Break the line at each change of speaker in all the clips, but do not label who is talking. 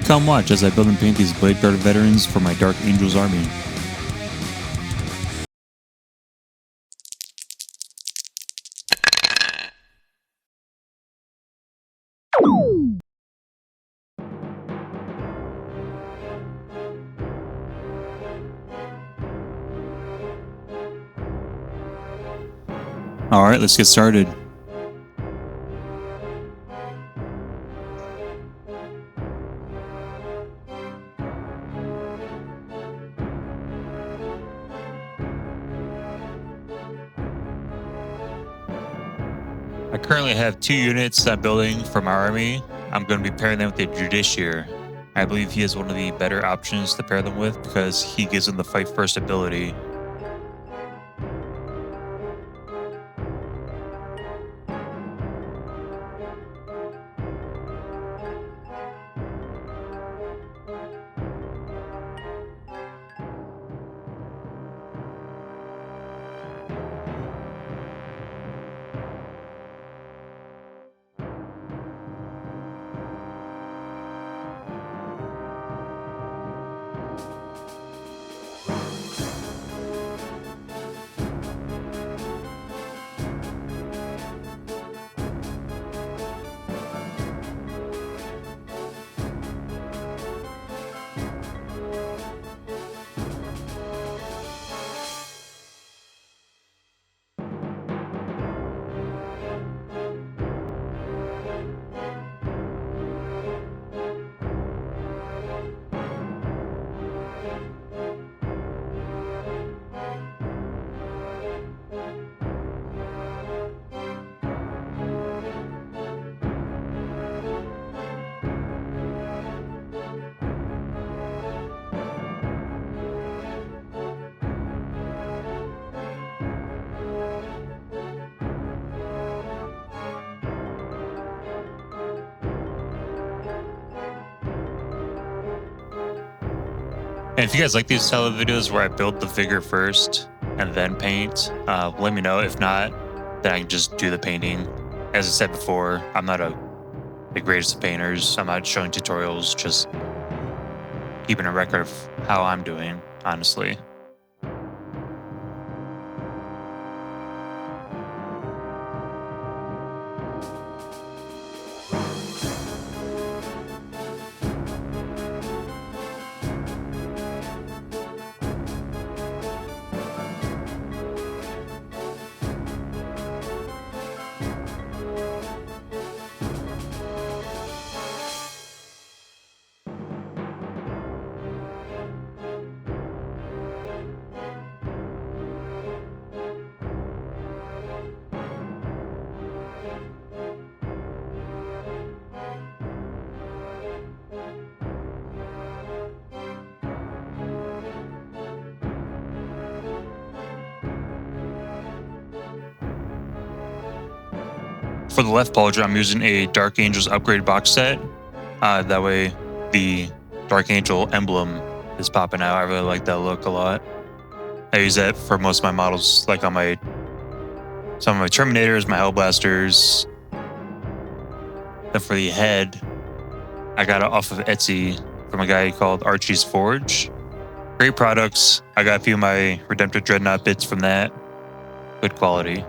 Come watch as I build and paint these Blade Guard veterans for my Dark Angels army. Alright, let's get started. I currently have 2 units that I'm building for my army. I'm going to be pairing them with a Judiciar. I believe he is one of the better options to pair them with because he gives them the fight first ability. And if you guys like these style of videos where I build the figure first and then paint, let me know. If not, then I can just do the painting. As I said before, I'm not the greatest of painters. I'm not showing tutorials, just keeping a record of how I'm doing, honestly. For the left pauldron, I'm using a Dark Angels upgrade box set. That way the Dark Angel emblem is popping out. I really like that look a lot. I use that for most of my models, like on some of my Terminators, my Hellblasters. Then for the head, I got it off of Etsy from a guy called Archie's Forge. Great products. I got a few of my Redemptive Dreadnought bits from that. Good quality.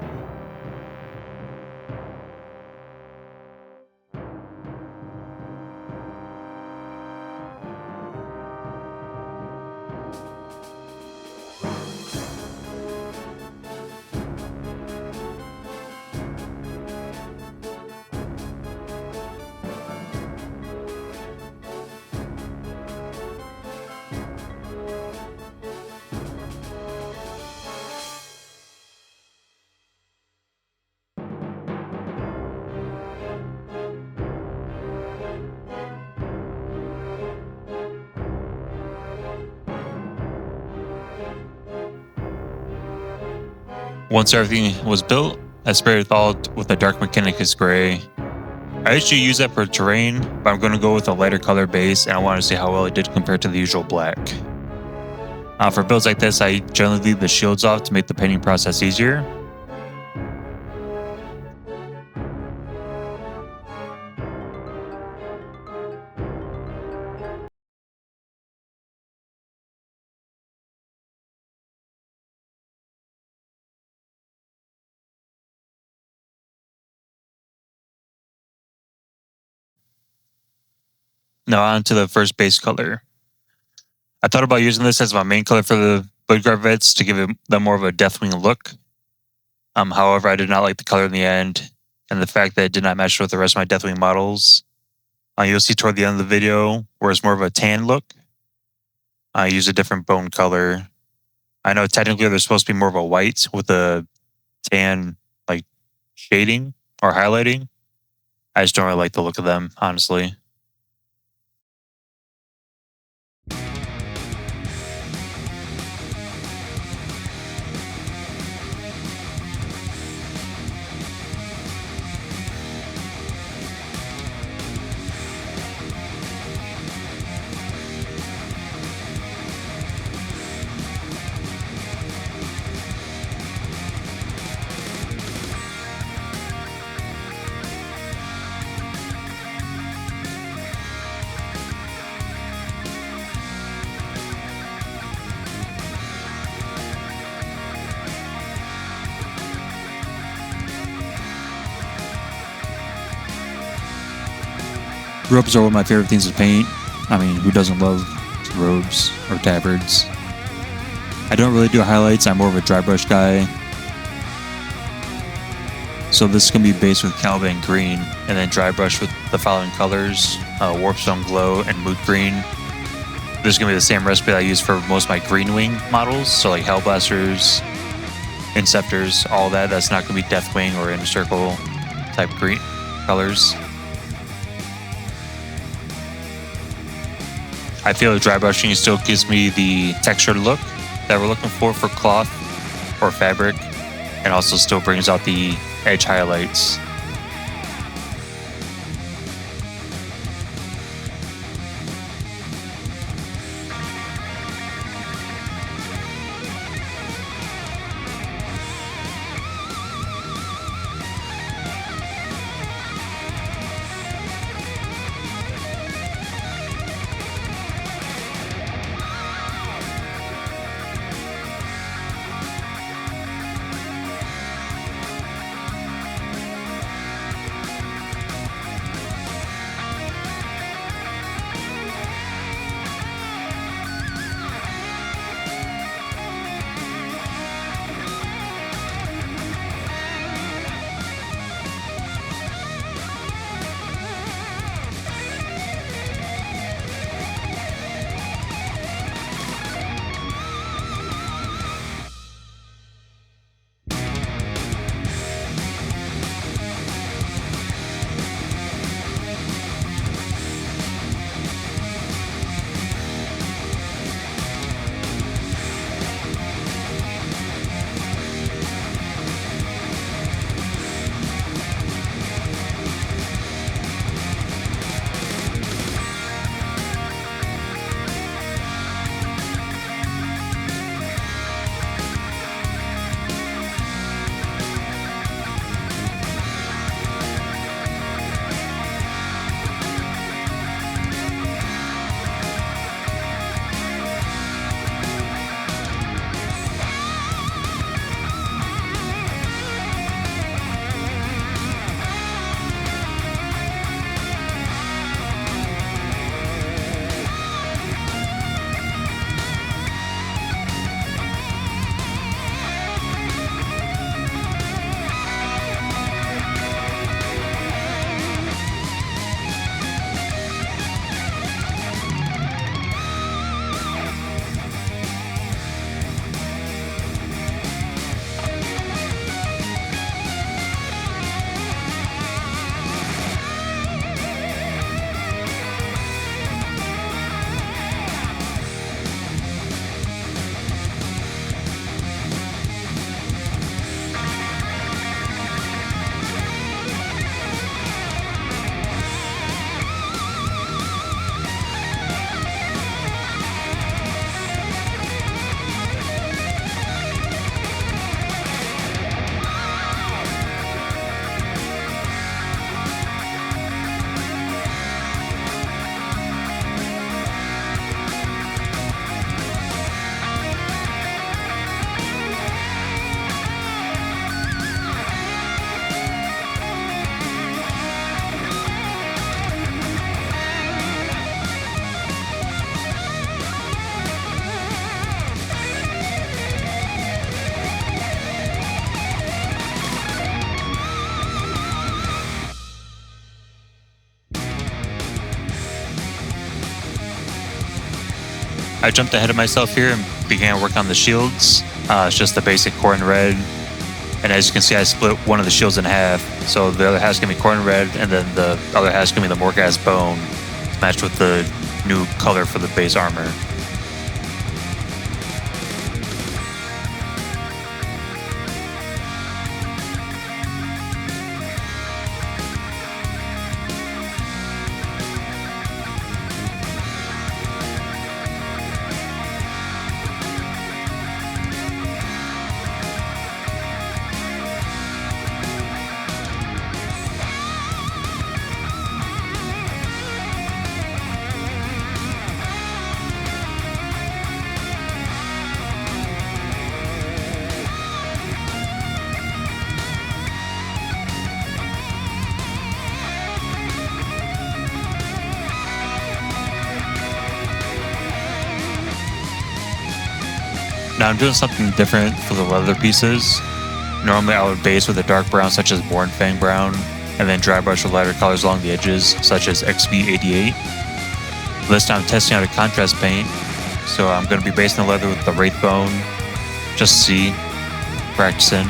Once everything was built, I sprayed it all with a Dark Mechanicus Gray. I usually use that for terrain, but I'm going to go with a lighter color base, and I want to see how well it did compared to the usual black. For builds like this, I generally leave the shields off to make the painting process easier. Now on to the first base color. I thought about using this as my main color for the Bodyguard Vets to give them more of a Deathwing look. However, I did not like the color in the end, and the fact that it did not match with the rest of my Deathwing models. You'll see toward the end of the video where it's more of a tan look. I use a different bone color. I know technically they're supposed to be more of a white with a tan like shading or highlighting. I just don't really like the look of them, honestly. Robes are one of my favorite things to paint. I mean, who doesn't love robes or tabards? I don't really do highlights. I'm more of a dry brush guy. So this is going to be based with Caliban Green and then dry brush with the following colors, Warpstone Glow and Mood Green. This is going to be the same recipe I use for most of my Green Wing models. So like Hellblasters, Inceptors, all that. That's not going to be Deathwing or Inner Circle type green colors. I feel the dry brushing still gives me the textured look that we're looking for cloth or fabric, and also still brings out the edge highlights. I jumped ahead of myself here and began work on the shields. It's just the basic corn red. And as you can see, I split one of the shields in half. So the other half's gonna be corn red, and then the other half's gonna be the Morghast bone, matched with the new color for the base armor. Now I'm doing something different for the leather pieces. Normally I would base with a dark brown such as Born Fang Brown, and then dry brush with lighter colors along the edges such as XB88. This time I'm testing out a contrast paint, so I'm going to be basing the leather with the Wraith Bone, just to see, practicing.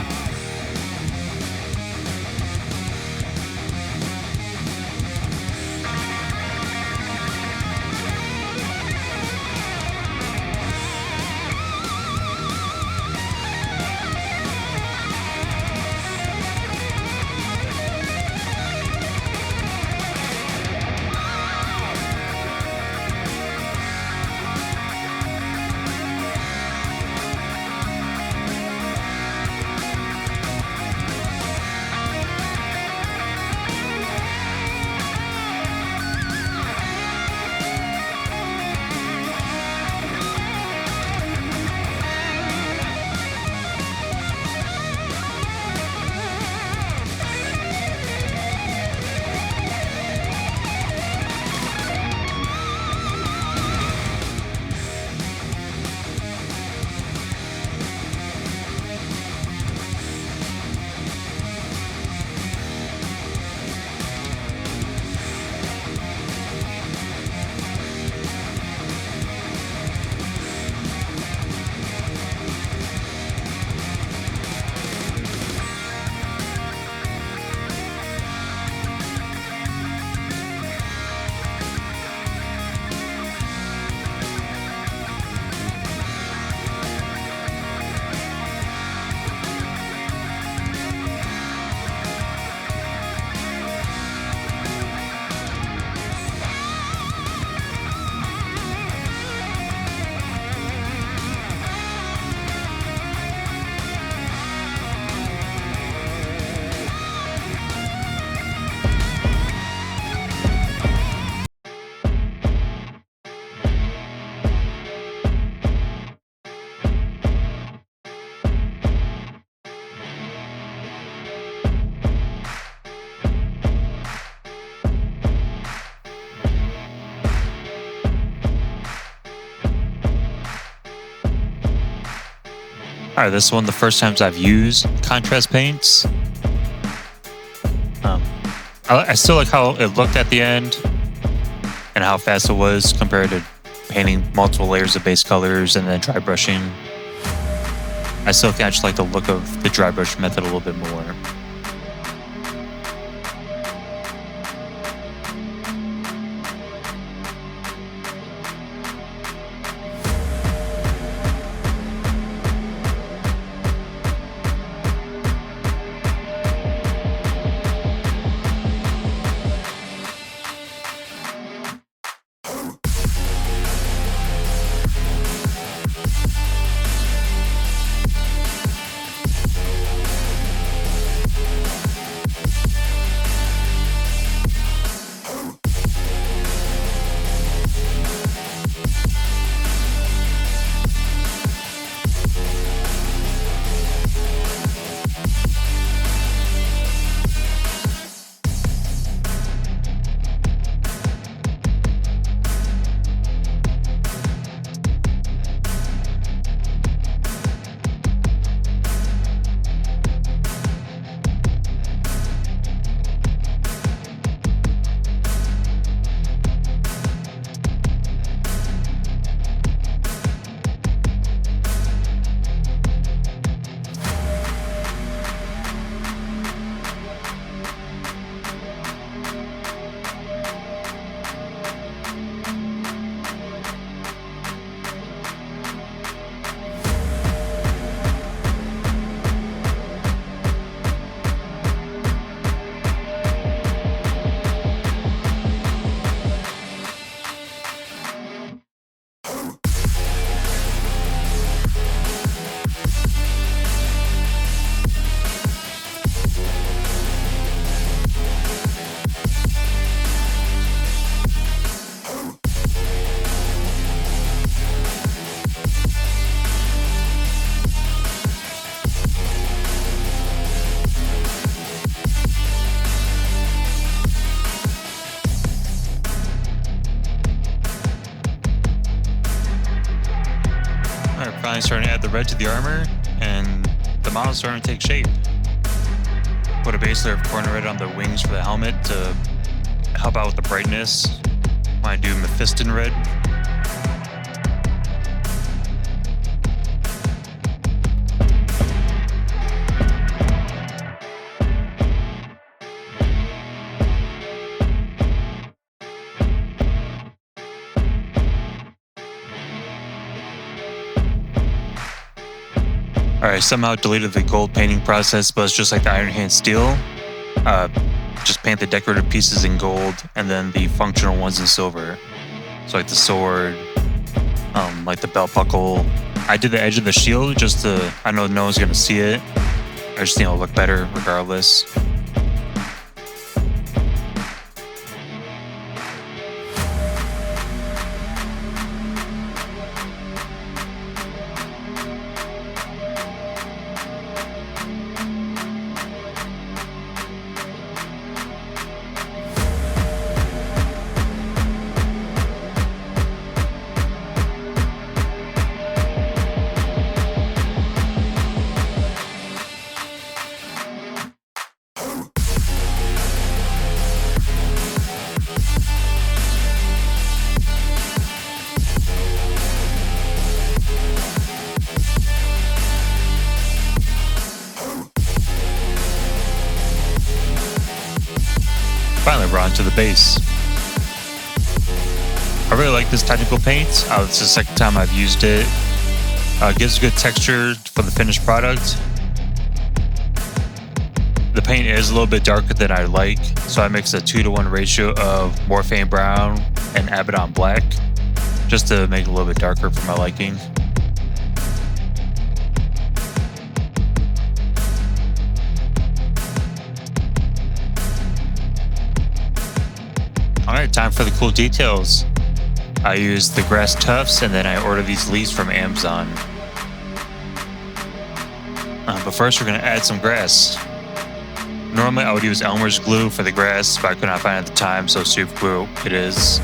Alright, this is one of the first times I've used contrast paints. I still like how it looked at the end and how fast it was compared to painting multiple layers of base colors and then dry brushing. I still think I just like the look of the dry brush method a little bit more. Finally starting to add the red to the armor, and the model's starting to take shape. Put a base layer of corner red on the wings for the helmet to help out with the brightness when I do Mephiston red. Alright, somehow deleted the gold painting process, but it's just like the Iron Hand steel. Just paint the decorative pieces in gold and then the functional ones in silver. So like the sword, like the belt buckle. I did the edge of the shield just to, I know no one's gonna see it. I just think it'll look better regardless. Finally, we're on to the base. I really like this technical paint. It's the second time I've used it. Gives good texture for the finished product. The paint is a little bit darker than I like, so I mix a 2-to-1 ratio of Morphine Brown and Abaddon Black, just to make it a little bit darker for my liking. Alright, time for the cool details. I used the grass tufts and then I ordered these leaves from Amazon. But first we're going to add some grass. Normally I would use Elmer's glue for the grass, but I could not find it at the time, so super glue it is.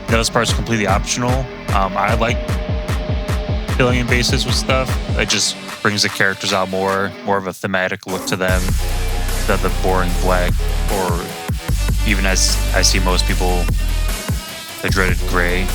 This part's completely optional. I like filling in bases with stuff. It just brings the characters out more of a thematic look to them. Instead of the boring black, or even as I see most people, the dreaded gray.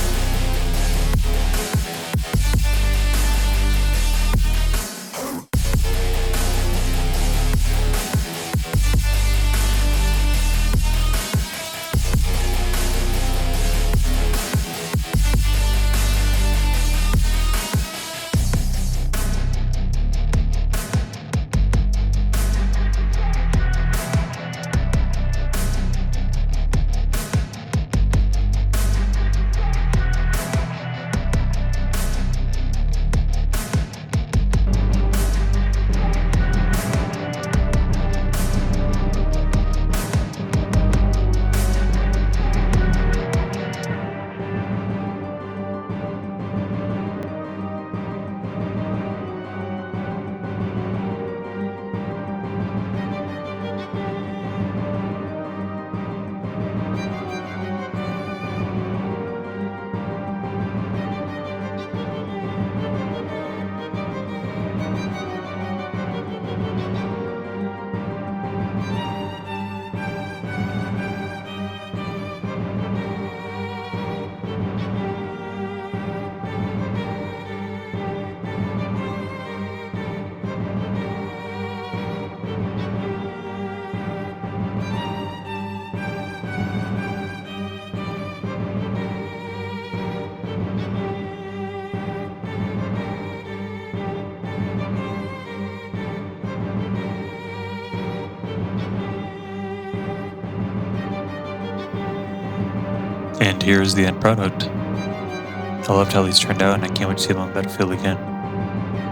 And here's the end product. I loved how these turned out, and I can't wait to see them on the battlefield again.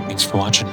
Thanks for watching.